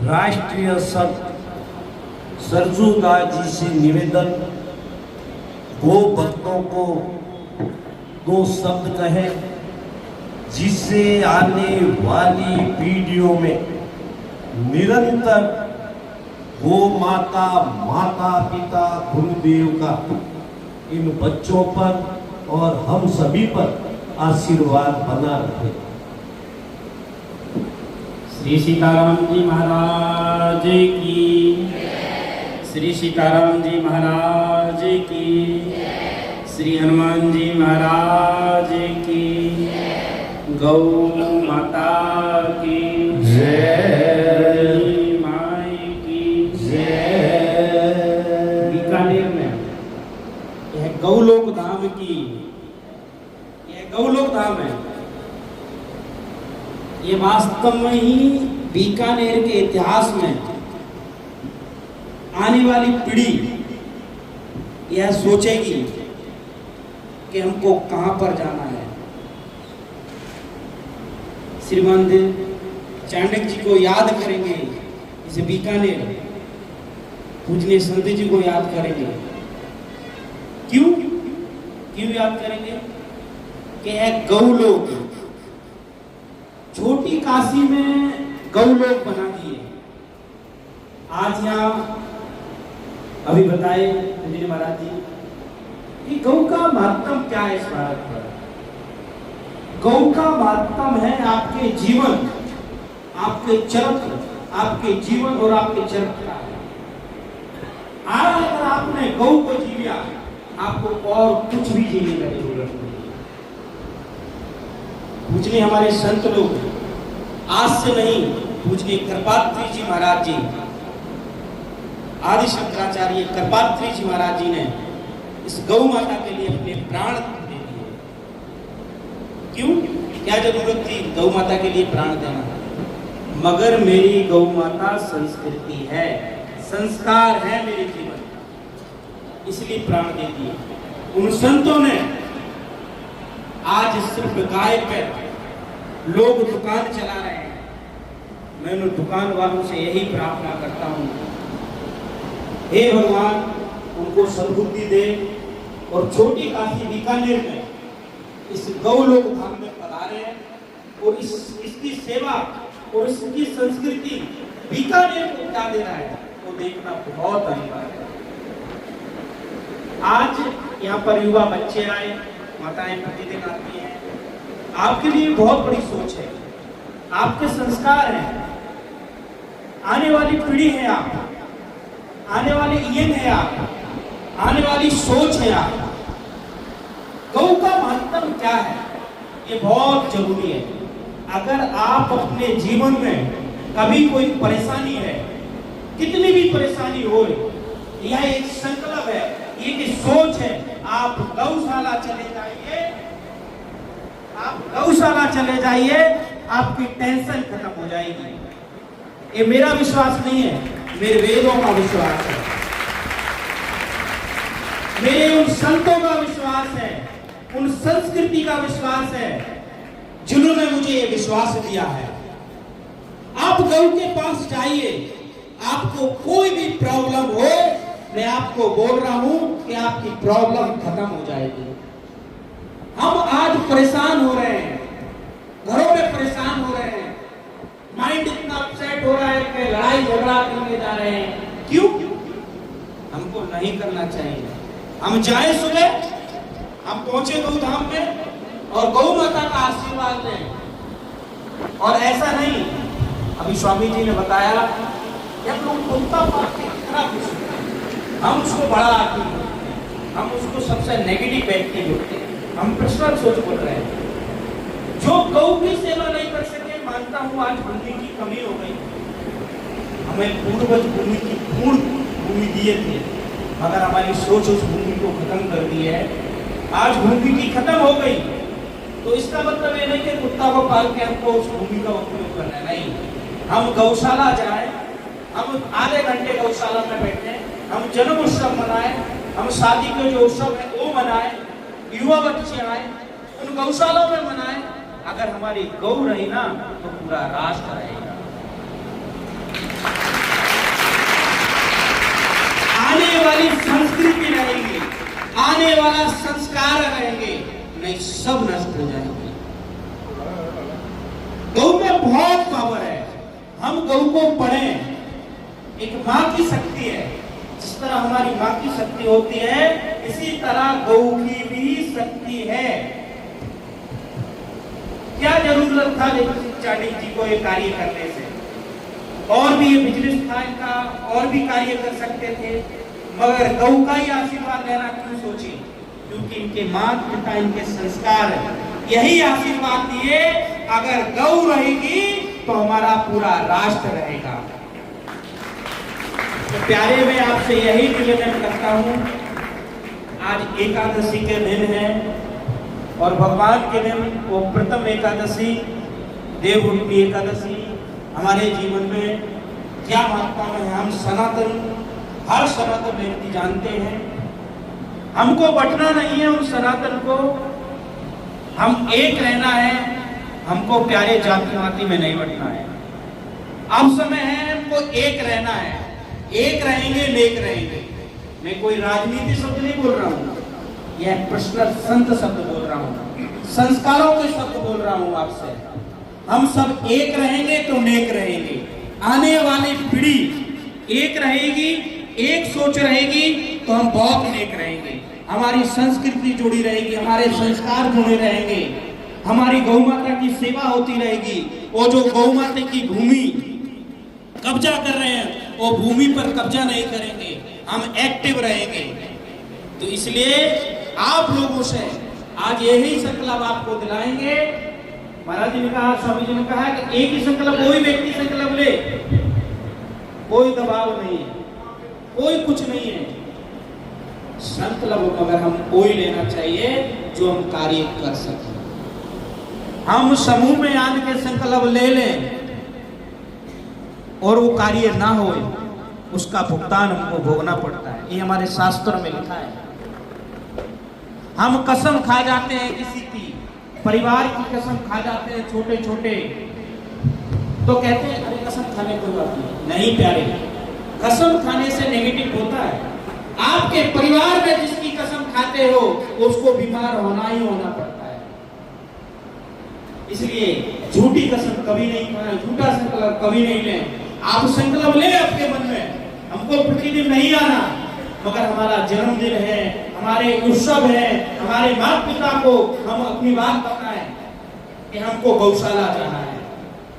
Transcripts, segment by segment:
राष्ट्रीय संत सरजूदास जी से निवेदन, गो भक्तों को दो शब्द कहे जिससे आने वाली पीढ़ियों में निरंतर गो माता, माता पिता, गुरुदेव का इन बच्चों पर और हम सभी पर आशीर्वाद बना रहे। श्री सीताराम जी महाराज की, श्री सीताराम जी महाराज की, श्री हनुमान जी महाराज की, गौ माता की जय, माई की जय। बीकानेर में यह गौलोक धाम की, यह गौलोक धाम है। ये वास्तव में ही बीकानेर के इतिहास में आने वाली पीढ़ी यह सोचेगी कि हमको कहां पर जाना है। श्रीमान चाणक्य जी को याद करेंगे, इसे बीकानेर पूजनीय संत जी को याद करेंगे। क्यों याद करेंगे कि यह गौलोक, छोटी काशी में गौलोक बना दिए। आज यहाँ अभी बताए पूजनीय महाराज जी कि गौ का महत्व क्या है इस भारत पर। गौ का महत्व है आपके जीवन, आपके चरित्र, आपके जीवन और आपके चरित्र का। आज अगर आपने गौ को जी लिया, आपको और कुछ भी जीने की जरूरत नहीं। पूजनीय हमारे संत लोग आज से नहीं, पूजनीय कृपात्री जी महाराज जी, आदि शंकराचार्य कृपात्री जी महाराज जी ने इस गौ माता के लिए अपने प्राण दे दिए। क्यों, क्या जरूरत थी गौ माता के लिए प्राण देना? मगर मेरी गौ माता संस्कृति है, संस्कार है मेरे जीवन का, इसलिए प्राण दे दिए। उन संतों ने आज सिर्फ गाय पर लोग दुकान चला रहे हैं। मैं उन दुकान वालों से यही प्रार्थना करता हूँ, हे भगवान उनको सद्बुद्धि दे और छोटी काशी बीकानेर में इस गौलोक धाम में पधारे हैं और इसकी सेवा और इसकी संस्कृति बीकानेर को क्या दे रहा है वो देखना बहुत अनिवार्य है। आज यहाँ पर युवा बच्चे आए, माताएं प्रतिदिन आती हैं। आपके लिए बहुत बड़ी सोच है, आपके संस्कार हैं, आने वाली पीढ़ी है आप, आने वाली यंग है आप, आने वाली सोच है आप। गौ का महत्व क्या है ये बहुत जरूरी है। अगर आप अपने जीवन में कभी कोई परेशानी है, कितनी भी परेशानी हो, यह एक संकल्प है, ये एक सोच है, आप गौशाला चले जाइए, आप गौशाला चले जाइए, आपकी टेंशन खत्म हो जाएगी। ये मेरा विश्वास नहीं है, मेरे वेदों का विश्वास है, मेरे उन संतों का विश्वास है, उन संस्कृति का विश्वास है जिन्होंने मुझे ये विश्वास दिया है। आप गौ के पास जाइए, आपको कोई भी प्रॉब्लम हो, मैं आपको बोल रहा हूं कि आपकी प्रॉब्लम खत्म हो जाएगी। हम आज परेशान हो रहे हैं, घरों में परेशान हो रहे हैं, करने जा रहे हैं। क्यों? हमको नहीं करना चाहिए। हम जाए सुबह, हम पहुंचे गौ धाम में और गौ माता का आशीर्वाद लें। और ऐसा नहीं, अभी स्वामी जी ने बताया कि हम लोग कुत्ता पाल के कितना खुश होते हैं, हम उसको बड़ा आदमी होते हैं, हम उसको सबसे नेगेटिव व्यक्ति होते हैं, हम पर्सनल सोच बोल रहे हैं। जो गौ की सेवा नहीं कर सके, मानता हूं आज भूमि की कमी हो गई, हमें पूर्वज भूमि की पूर्ण भूमि दिए थे, मगर हमारी सोच उस भूमि को खत्म कर दी है। आज भूमि की खत्म हो गई, तो इसका मतलब ये नहीं कि कुत्ता को पाल के हमको उस भूमि का उपयोग करना है, नहीं। हम गौशाला जाए, हम आधे घंटे गौशाला में बैठे, हम जन्म उत्सव मनाए, हम शादी के जो उत्सव है वो मनाए, युवा बच्चे आए उन गौशालाओं में मनाए। अगर हमारी गौ रही ना तो पूरा राष्ट्र रहेगा। आने वाली संस्कृति रहेगी, आने वाला संस्कार रहेंगे, नहीं सब नष्ट हो जाएंगे। गौ में बहुत पावर है, हम गौ को पढ़ें। एक माँ की शक्ति है, जिस तरह हमारी माँ की शक्ति होती है, इसी तरह गौ की भी शक्ति है। क्या जरूरत था लेकिन चाणक्य जी को ये कार्य करने से? और भी ये बिजनेस था इनका, और भी कार्य कर सकते थे, मगर गौ का ही आशीर्वाद लेना क्यों सोचे? क्योंकि इनके माता पिता, इनके संस्कार यही आशीर्वाद दिए, अगर गौ रहेगी तो हमारा पूरा राष्ट्र रहेगा। तो प्यारे, मैं आपसे यही निवेदन करता हूं, आज एकादशी के दिन है और भगवान के दिन वो प्रथम एकादशी, देवउठनी एकादशी हमारे जीवन में क्या महत्ता है हम हर सनातन व्यक्ति जानते हैं। हमको बंटना नहीं है उस सनातन को, हम एक रहना है, हमको प्यारे जाति माति में नहीं बंटना है। अब समय है हमको एक रहना है, एक रहेंगे नेक रहेंगे। मैं कोई राजनीति शब्द नहीं बोल रहा हूँ, यह पर्सनल संत शब्द बोल रहा हूँ, संस्कारों के शब्द बोल रहा हूँ आपसे। हम सब एक रहेंगे तो नेक रहेंगे, आने वाली पीढ़ी एक रहेगी, एक सोच रहेगी तो हम बहुत नेक रहेंगे। हमारी संस्कृति जुड़ी रहेगी, हमारे संस्कार जुड़े रहेंगे, हमारी गौ माता की सेवा होती रहेगी। वो जो गौ माता की भूमि कब्जा कर रहे हैं, वो भूमि पर कब्जा नहीं करेंगे, हम एक्टिव रहेंगे। तो इसलिए आप लोगों से आज यही संकल्प आपको दिलाएंगे। महाराज जी ने कहा, स्वामी जी ने कहा कि एक ही संकल्प, कोई व्यक्ति संकल्प ले, कोई दबाव नहीं है, कोई कुछ नहीं है। संकल्प मगर हम कोई लेना चाहिए जो हम कार्य कर सकें। हम समूह में आने के संकल्प ले लें और वो कार्य ना हो, उसका भुगतान हमको भोगना पड़ता है। ये हमारे शास्त्रों में लिखा है। हम कसम खा जाते हैं, किसी की परिवार की कसम खा जाते हैं छोटे छोटे, तो कहते हैं अरे कसम खाने कोई बात नहीं प्यारे, कसम खाने से नेगेटिव होता है। आपके परिवार में जिसकी कसम खाते हो उसको बीमार होना ही होना पड़ता है। इसलिए झूठी कसम कभी नहीं खाना, झूठा संकल्प कभी नहीं लें। आप संकल्प ले अपने मन में, हमको प्रतिदिन नहीं आना, मगर हमारा जन्मदिन है, हमारे उत्सव है, हमारे माता पिता को हम अपनी बात बताएं कि हमको गौशाला जाना है,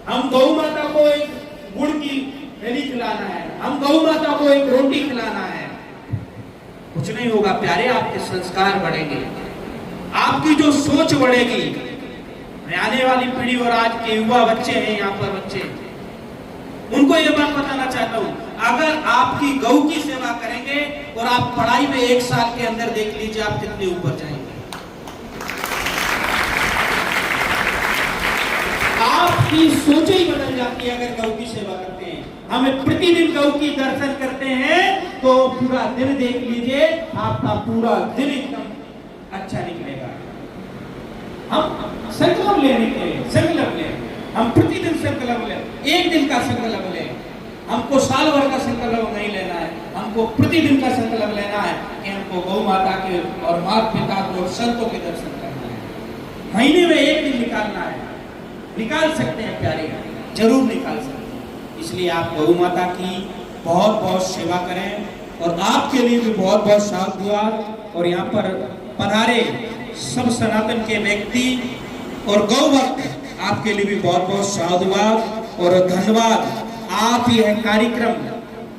हम गौ माता को एक गुड़ की थैली खिलाना है, हम गौ माता को एक रोटी खिलाना है। कुछ नहीं होगा प्यारे, आपके संस्कार बढ़ेंगे, आपकी जो सोच बढ़ेगी। आने वाली पीढ़ी और आज के युवा बच्चे हैं यहाँ पर, बच्चे, उनको ये बात बताना चाहता हूँ, अगर आपकी गौ की सेवा करेंगे और आप पढ़ाई में 1 साल के अंदर देख लीजिए आप कितने ऊपर जाएंगे। आपकी सोच ही बदल जाती है अगर गौ की सेवा करते हैं। हमें प्रतिदिन गौ की दर्शन करते हैं तो पूरा दिन देख लीजिए, आपका पूरा दिन एकदम अच्छा निकलेगा। हम संकल्प लेने के लिए संकल्प लें, हम प्रतिदिन संकल्प लें, एक दिन का संकल्प लें। हमको साल भर का संकल्प नहीं लेना है, हमको प्रतिदिन का संकल्प लेना है कि हमको गौ माता के और माता पिता को और संतों के दर्शन करना है। महीने में 1 दिन निकालना है, निकाल सकते हैं प्यारे, जरूर निकाल सकते हैं। इसलिए आप गौ माता की बहुत बहुत सेवा करें और आपके लिए भी बहुत बहुत साधुवाद। और यहाँ पर पधारे सब सनातन के व्यक्ति और गौ भक्त आपके लिए भी बहुत बहुत साधुवाद और धन्यवाद। आप यह कार्यक्रम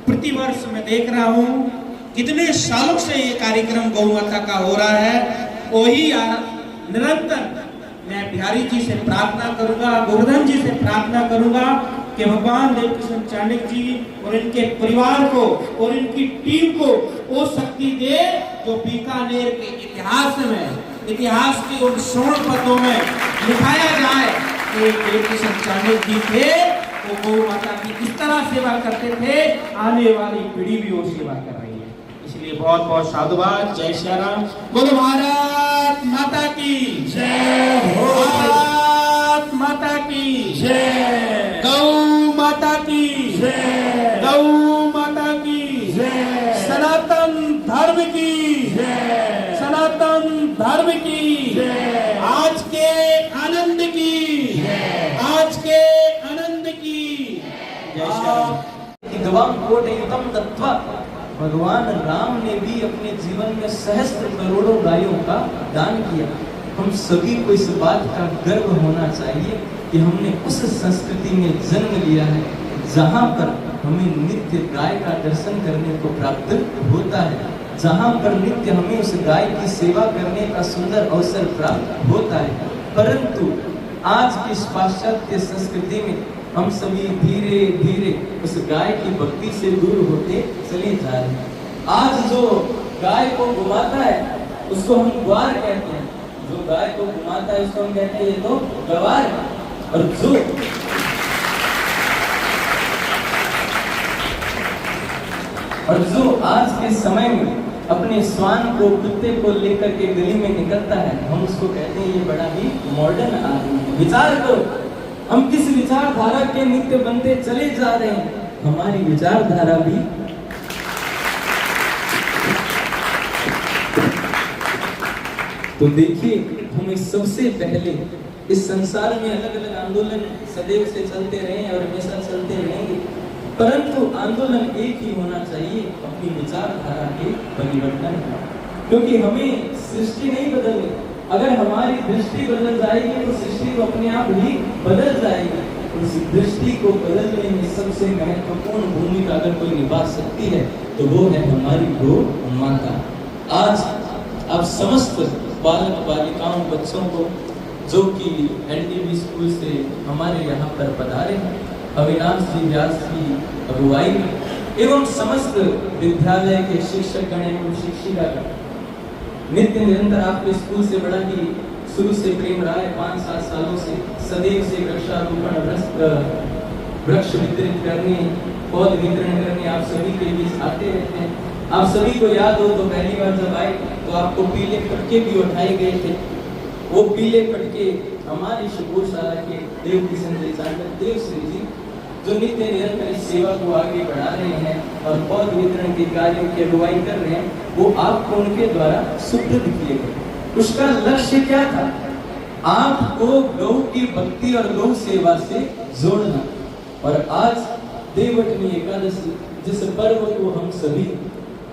प्रतिवर्ष मैं देख रहा हूँ, कितने सालों से ये कार्यक्रम गौ माता का हो रहा है। वही निरंतर मैं बिहारी जी से प्रार्थना करूंगा, गोवर्धन जी से प्रार्थना करूंगा कि भगवान देव किशन चाणक्य जी और इनके परिवार को और इनकी टीम को वो शक्ति दे जो बीकानेर के इतिहास के उन स्वर्ण पदों में लिखाया जाए कि देव किशन चाणक्य जी थे, वो गौ माता की किस तरह सेवा करते थे, आने वाली पीढ़ी भी वो सेवा कर रही है। इसलिए बहुत बहुत साधुवाद। जय श्री राम। बोलो भारत माता की जय हो। भारत माता की जय। गौ माता की जय। गौ माता की जय। सनातन धर्म की जय। सनातन धर्म की जय। आज के आनंद की जय। आज के आनंद की जय श्री राम। इदवाम कोटयुतम दत्वा, भगवान राम ने भी अपने जीवन में सहस्त्र करोड़ों गायों का दान किया। हम सभी को इस बात का गर्व होना चाहिए कि हमने उस संस्कृति में जन्म लिया है जहाँ पर हमें नित्य गाय का दर्शन करने को प्राप्त होता है, जहाँ पर नित्य हमें उस गाय की सेवा करने का सुंदर अवसर प्राप्त होता है। परंतु आज की इस पाश्चात्य संस्कृति में हम सभी धीरे धीरे उस गाय की भक्ति से दूर होते चले जा रहे हैं। आज जो गाय को घुमाता है उसको हम ग्वार कहते हैं, जो गाय को घुमाता है उसको हम कहते हैं ये तो गवार है। और जो आज के समय में अपने श्वान को, कुत्ते को लेकर के गली में निकलता है, हम उसको कहते हैं ये बड़ा ही मॉडर्न आदमी है। विचार करो, हम किस विचारधारा के नित्य बनते चले जा रहे हैं। हमारी विचारधारा भी तो देखिए, हमें सबसे पहले इस संसार में अलग अलग आंदोलन सदैव से चलते रहे और हमेशा चलते रहेंगे, परंतु आंदोलन एक ही होना चाहिए, अपनी विचारधारा के परिवर्तन का। क्योंकि हमें सृष्टि नहीं बदलनी, अगर हमारी दृष्टि बदल जाएगी तो सृष्टि तो अपने आप ही बदल जाएगी। उस दृष्टि को बदलने में सबसे महत्वपूर्ण भूमिका अगर कोई निभा सकती है तो वो है हमारी गौ माता। आज आप समस्त बालक बालिकाओं, बच्चों को जो कि एनडीबी स्कूल से हमारे यहाँ पर पधारे हैं, अविनाश जी व्यास की अगुवाई में एवं समस्त विद्यालय के शिक्षक गण एवं शिक्षिका नित्य निरंतर आपके स्कूल से बड़ा ही शुरू से प्रेम रहा है। 5-7 सालों से सदैव से वृक्षारोपण, वृक्ष वितरित करने, पौध वितरण करने आप सभी के बीच आते रहते हैं। आप सभी को याद हो तो पहली बार जब आए तो आपको पीले पटके भी उठाए गए थे। वो पीले पटके हमारी शिकोशाला के देव किशन देव श्री जी जो नित्य निरंतर इस सेवा को आगे बढ़ा रहे हैं और पौध वितरण के कार्यों की अगुवाई कर रहे हैं, वो आपको उनके द्वारा सुपुर्द किए गए। उसका लक्ष्य क्या था? आपको गौ की भक्ति और गौ सेवा से जोड़ना। और आज देववटनी एकादशी जिस पर्व को हम सभी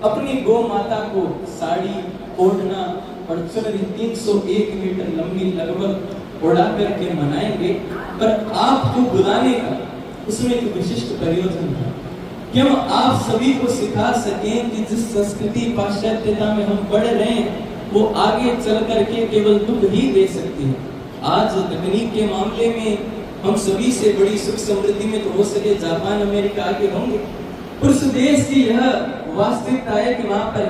अपनी गौ माता को साड़ी ओढ़ना और चुनरी 301 मीटर लंबी लगभग उड़ा करके मनाएंगे, पर आपको बुलाने का उसमें एक विशिष्ट प्रयोजन है कि हम आप सभी को सिखा सकें कि जिस संस्कृति पाश्चात्यता में हम बढ़ रहे हैं वो आगे चल करके केवल दुख ही दे सकती है। आज तकनीक के मामले में हम सभी से बड़ी सुख समृद्धि में तो हो सके जापान अमेरिका आगे होंगे, पर उस देश की यह वास्तविकता है कि वहां पर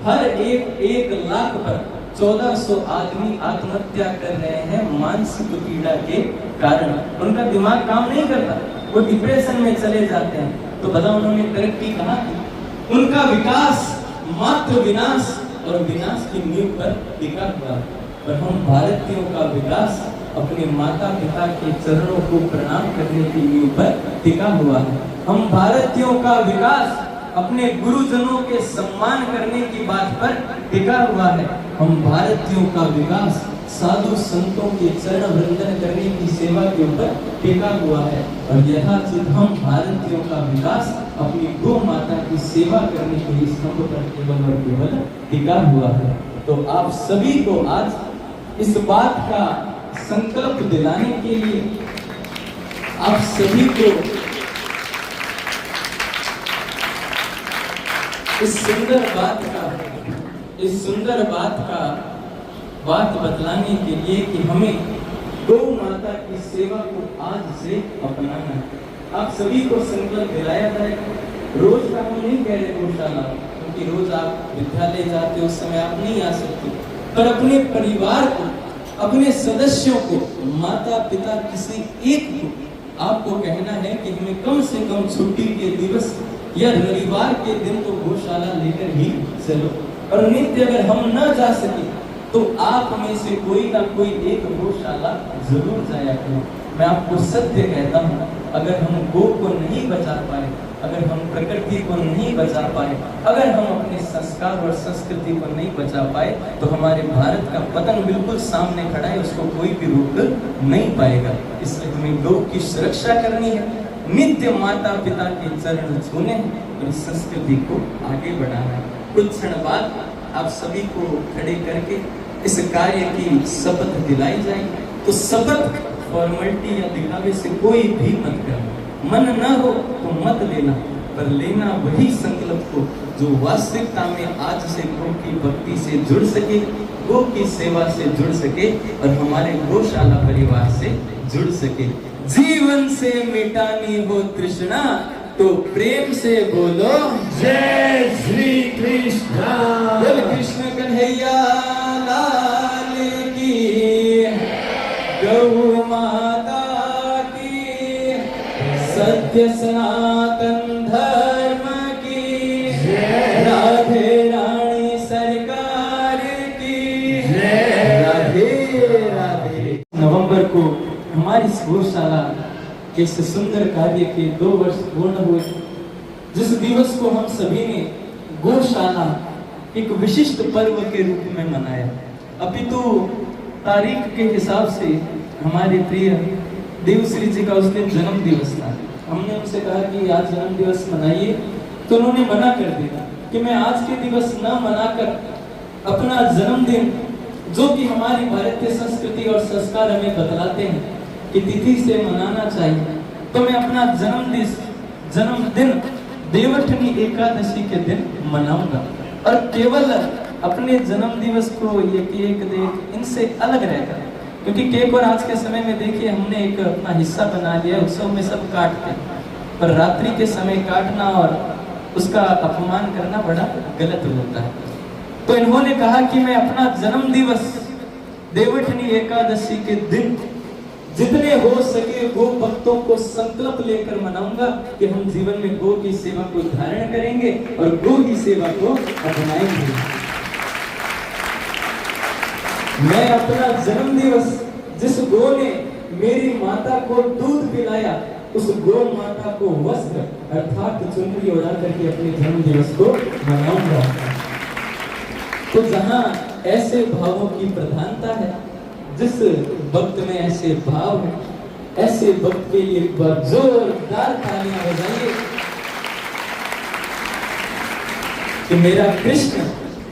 हर एक लाख पर 1400 आदमी आत्महत्या कर रहे हैं मानसिक पीड़ा के कारण। उनका दिमाग काम नहीं करता, वो डिप्रेशन में चले जाते हैं। तो बताओ उन्होंने तरक्की कहाँ की? उनका विकास मात्र विनाश और विनाश की नींव पर टिका हुआ। पर हम भारतीयों का विकास अपने माता पिता के चरणों को प्रणाम करने की नींव पर टिका हुआ है। हम भारतीयों का विकास अपने गुरुजनों के सम्मान करने की बात पर टिका हुआ है। हम भारतीयों का विकास साधु संतों के चरण वंदन करने की सेवा के ऊपर टिका हुआ है। और यथाचित हम भारतीयों का विकास अपनी गौ माता की सेवा करने के लिए स्तंभ पर केवल और केवल टिका हुआ है। तो आप सभी को आज इस बात का संकल्प दिलाने के लिए आप सभी को इस सुंदर बात बतलाने के लिए कि हमें गौ माता की सेवा को आज से अपनाना है। आप सभी को संकल्प दिलाया जाएगा। रोज का हम नहीं कह रहे गौशाला, क्योंकि रोज आप विद्यालय जाते हो, उस समय आप नहीं आ सकते, पर अपने परिवार को, अपने सदस्यों को, माता पिता किसी एक को आपको कहना है कि हमें कम से कम छुट्टी के दिवस या रविवार के दिन तो गौशाला लेकर ही चलो। और नित्य अगर हम न जा सके तो आप में से कोई ना कोई एक गौशाला जरूर जाया करो। मैं आपको सत्य कहता हूँ, अगर हम गौ को नहीं बचा पाए, अगर हम प्रकृति को नहीं बचा पाए, अगर हम अपने संस्कार और संस्कृति को नहीं बचा पाए, तो हमारे भारत का पतन बिल्कुल सामने खड़ा है, उसको कोई भी रोक नहीं पाएगा। इसलिए हमें गौ की सुरक्षा करनी है, नित्य माता पिता के चरण छूने और इस संस्कृति को आगे बढ़ाना है। कुछ क्षण बाद आप सभी को खड़े करके इस कार्य की शपथ दिलाई जाएगी। तो शपथ फॉर्मेलिटी या दिखावे से कोई भी मत करना, मन न हो तो मत लेना, पर लेना वही संकल्प को जो वास्तविकता में आज से गौ की भक्ति से जुड़ सके, गौ की सेवा से जुड़ सके और हमारे गौशाला परिवार से जुड़ सके। जीवन से मिटानी हो तृष्णा तो प्रेम से बोलो जय श्री कृष्ण। बोल कृष्ण कन्हैया लाल की, गौ माता की, सत्य सनातन धर्म की, राधे रानी सरकार की, राधे राधे। नवंबर को हमारी गौशाला के इस सुंदर कार्य के 2 वर्ष पूर्ण हुए, जिस दिवस को हम सभी ने गौशाला एक विशिष्ट पर्व के रूप में मनाया। अपितु तारीख के हिसाब से हमारे प्रिय देवश्री जी का उस दिन जन्म दिवस था। हमने उनसे कहा कि आज जन्म दिवस मनाइए, तो उन्होंने मना कर दिया कि मैं आज के दिवस न मनाकर अपना जन्मदिन, जो कि हमारी भारतीय संस्कृति और संस्कार हमें बतलाते हैं कि तिथि से मनाना चाहिए, तो मैं अपना जन्मदिन देवठनी एकादशी के दिन मनाऊंगा। और केवल अपने जन्म दिवस को ये केक देख इनसे अलग रहकर, क्योंकि केक और आज के समय में देखिए हमने एक अपना हिस्सा बना लिया, उत्सव में सब काटते हैं, पर रात्रि के समय काटना और उसका अपमान करना बड़ा गलत होता है। तो इन्होंने कहा कि मैं अपना जन्म दिवस देवठनी एकादशी के दिन जितने हो सके गो भक्तों को संकल्प लेकर मनाऊंगा कि हम जीवन में गो की सेवा को धारण करेंगे और गो की सेवा को अपनाएंगे। मैं अपना जन्म दिवस, जिस गो ने मेरी माता को दूध पिलाया, उस गो माता को वस्त्र अर्थात चुनरी उड़ा करके अपने जन्म दिवस को मनाऊंगा। तो जहां ऐसे भावों की प्रधानता है, जिस भक्त में ऐसे भाव है, ऐसे भक्त के लिए एक बार जोरदार तालियां बजाइए कि मेरा कृष्ण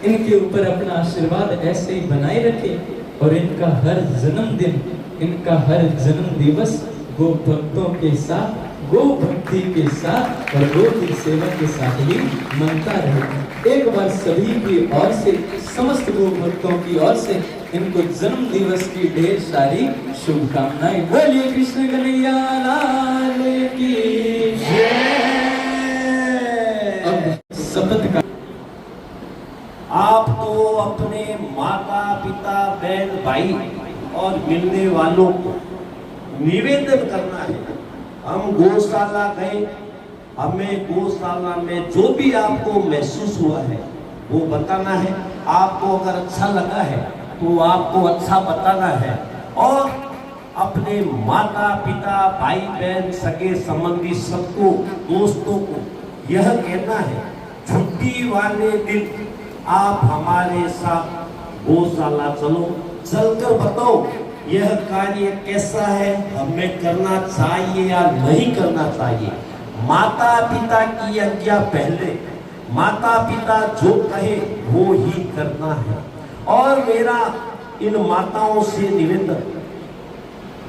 इनके ऊपर अपना आशीर्वाद ऐसे ही बनाए रखे और इनका हर जन्मदिन, इनका हर जन्म दिवस गो भक्तों के साथ, गो भक्ति के साथ और गो की सेवा के साथ ही मनता रहे। एक बार सभी की ओर से, समस्त गो भक्तों की ओर से इनको जन्म दिवस की ढेर सारी शुभकामनाएं। बोलिए कृष्ण कन्हैया लाल की जय। अब शपथ का आपको अपने माता पिता बहन भाई और मिलने वालों को निवेदन करना है। हम गौशाला गए, हमें गौशाला में जो भी आपको महसूस हुआ है वो बताना है। आपको अगर अच्छा लगा है तो आपको अच्छा बताना है और अपने माता पिता भाई बहन सगे संबंधी सबको, दोस्तों को यह कहना है, छुट्टी वाले दिन आप हमारे साथ गौशाला चलो, चलकर बताओ यह कार्य कैसा है, हमें करना चाहिए या नहीं करना चाहिए। माता पिता की आज्ञा पहले, माता पिता जो कहे वो ही करना है। और मेरा इन माताओं से निवेदन,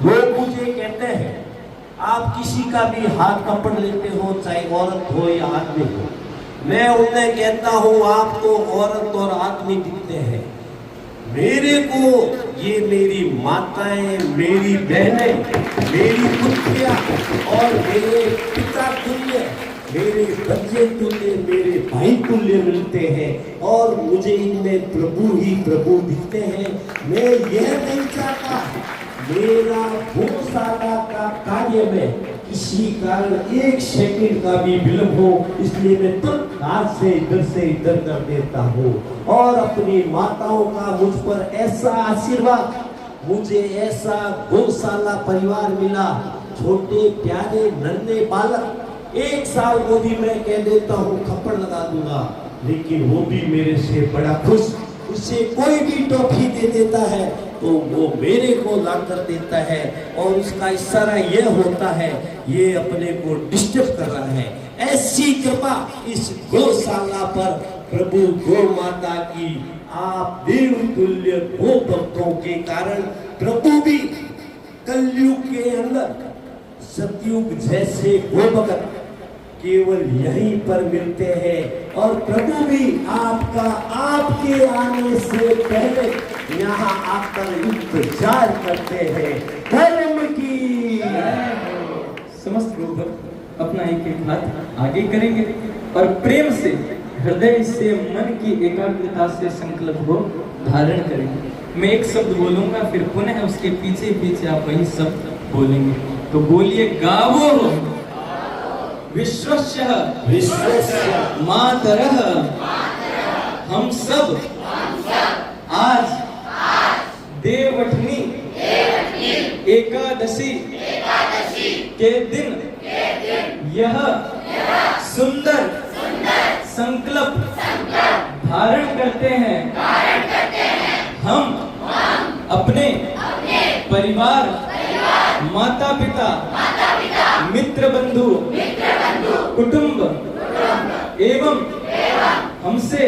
लोग मुझे कहते हैं आप किसी का भी हाथ पकड़ लेते हो, चाहे औरत हो या आदमी हो। मैं उन्हें कहता हूँ आप तो औरत और आदमी दिखते हैं, मेरे को ये मेरी माताएं, मेरी बहनें, मेरी पुत्रियां और मेरे पिता तुल्य, मेरे बच्चे तुल्य, मेरे भाई तुल्य मिलते हैं और मुझे इनमें प्रभु ही प्रभु दिखते हैं। मैं यह नहीं चाहता मेरा गौशाला का कार्य में किसी कारण एक सेकंड का भी विलंब हो, इसलिए मैं तत्काल से इधर कर देता हूँ। और अपनी माताओं का मुझ पर ऐसा आशीर्वाद, मुझे ऐसा गौशाला परिवार मिला, छोटे प्यारे नन्हे बालक, 1 साल को भी मैं कह देता हूँ थप्पड़ लगा दूंगा, लेकिन वो भी मेरे से बड़ा खुश। उसे कोई भी टॉफी दे देता है तो वो मेरे को ला कर देता है और उसका इशारा यह होता है ये अपने को डिस्टर्ब कर रहा है। ऐसी कृपा इस गौशाला पर प्रभु गौ माता की, आप देव तुल्य गो भक्तों के कारण प्रभु भी कलयुग के अंदर सतयुग जैसे गो भक्त केवल यहीं पर मिलते हैं। और प्रभु भी आपका, आपके आने से पहले यहाँ आकर इंतजार करते हैं। धर्म की समस्त लोग अपना एक एक हाथ आगे करेंगे और प्रेम से, हृदय से, मन की एकाग्रता से संकल्प को धारण करेंगे। मैं एक शब्द बोलूंगा, फिर पुनः उसके पीछे पीछे आप वही शब्द बोलेंगे। तो बोलिए, गावो विश्वस्य मातरः, हम सब आज देववठनी एकादशी के दिन यह सुंदर संकल्प धारण करते हैं। हम अपने परिवार, माता पिता, मित्र बंधु, कुटुंब एवं हमसे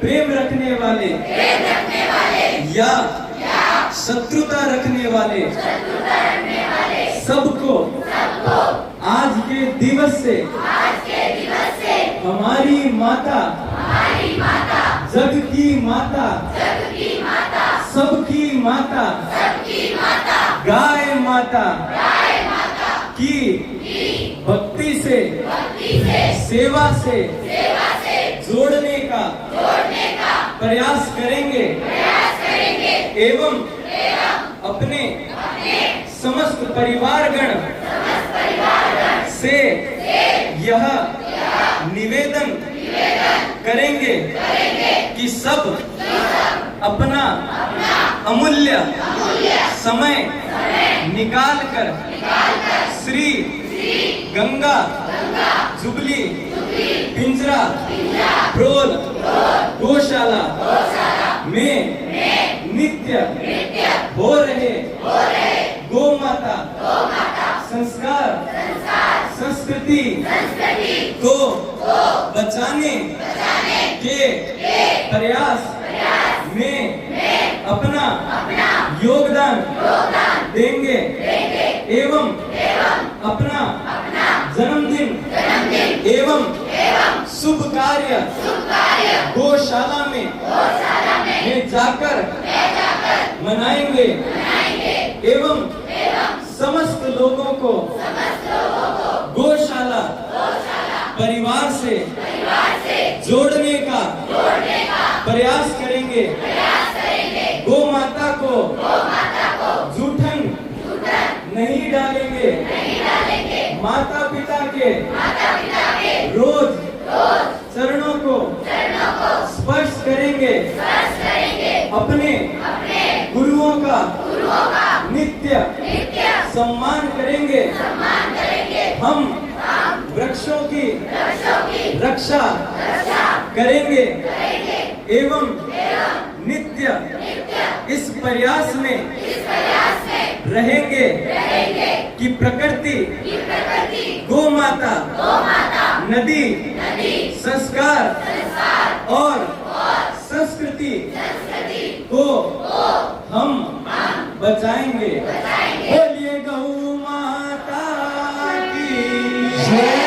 प्रेम रखने वाले या शत्रुता रखने वाले सबको आज के दिवस से हमारी माता, जग की माता, सबकी माता, गाय माता की भक्ति से, सेवा से जोड़ने का प्रयास करेंगे एवं अपने समस्त परिवारगण से यह निवेदन करेंगे कि सब अपना अमूल्य समय निकालकर श्री गंगा जुबली पिंजरा प्रोल गौशाला में नित्य हो रहे गौ माता संस्कार संस्कृति को बचाने के प्रयास में अपना योगदान देंगे एवं अपना जन्मदिन एवं शुभ कार्य गौशाला में जाकर मनाएंगे एवं समस्त लोगों को गौशाला परिवार से जोड़ने का प्रयास करेंगे। गौ माता को जूठन नहीं डालेंगे। माता पिता के रोज चरणों को स्पर्श करेंगे। अपने गुरुओं का नित्य सम्मान करेंगे। हम वृक्षों की रक्षा करेंगे एवं नित्य इस प्रयास में रहेंगे कि प्रकृति गौ माता नदी संस्कार और संस्कृति को हम बचाएंगे। बोलिए गौ माता की जय।